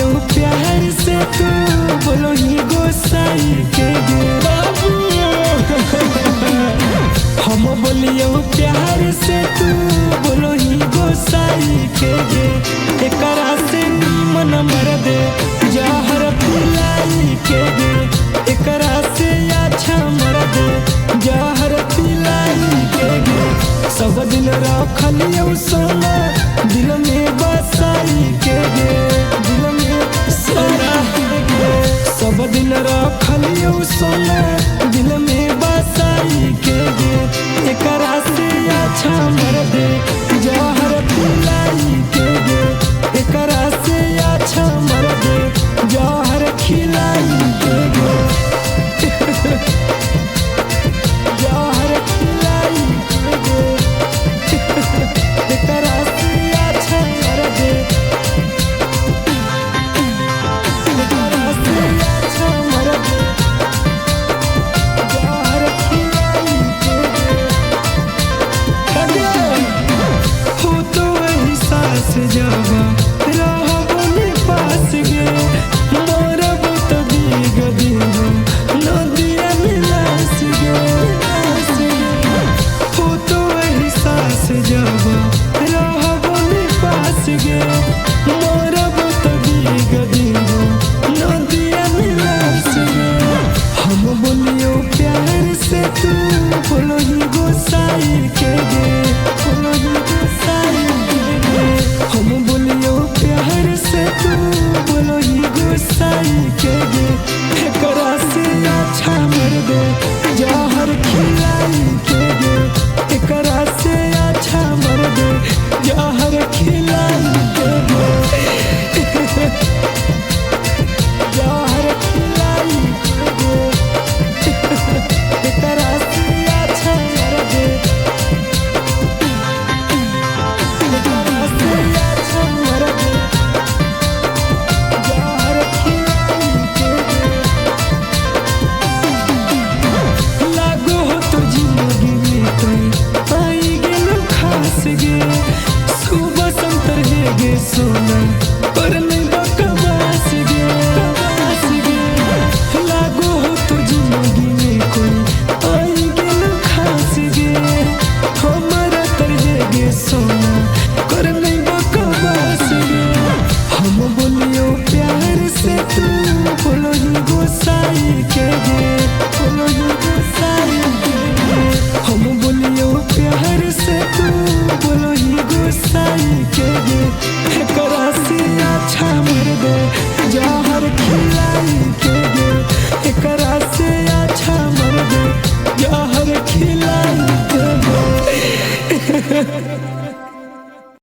बोलियो प्यार से तू बोलो ही गोसाई के गे हम बोलियो प्यार से तू बोलो ही गोसाई के गे एकरा से मन मर दे जहर पिलाई के गे एकरा से अच्छा मर दे जहर पिलाई के गे सब दिन रखलियो सोना दिल में बसाई के गे दिल में सोना सब दिन रखलियो सोना दिल में बसाई के गे एकरा से अच्छा मर दे जहर पिलाई के गे एकरा से अच्छा मर दे जहर खिलाई के गे जहर खिलाई के गे एकरा से अच्छा मर दे एकरा से अच्छा मर दे जहर खिलाई के गे हो तो वही सास जावा रहबो ने पास गे मरबो तो दीग दीग नदिया में लाश गे हो तो वही सास जावा रहबो ने पास गे मरबो तो दीग दीग नदिया में लाश गे हम बोलियो प्यार से तू बोलो ही गोसाई के गे बोलो ही गोसाई के गे हम बोलियो प्यार से तू बोलो ही गोसाई के गे एकरा से अच्छा मर दे जहर खिलाई के गे एकरा से अच्छा मर दे जहर खिलाई के गे जहर खिलाई के गे एकरा से अच्छा मर दे एकरा से अच्छा मर दे जहर खिलाई के गे लागो हो तो जिंदगी में कोई आई गेल खास गे सुबह संतर है गे सोना पर नहीं बकवास गे लागो हो तो जिंदगी में कोई आई गेल खास गे हमारा तर है गे सोना कर नहीं बकवास गे हम बोलियो प्यार से तू बोलो ही गोसाई के गे बोलो ही गोसाई के गे हम बोलियो प्यार से तू बोलो ही गोसाई के गे एकरा से अच्छा मर दे जहर खिलाई के गे एकरा से अच्छा मर दे जहर खिलाई के गे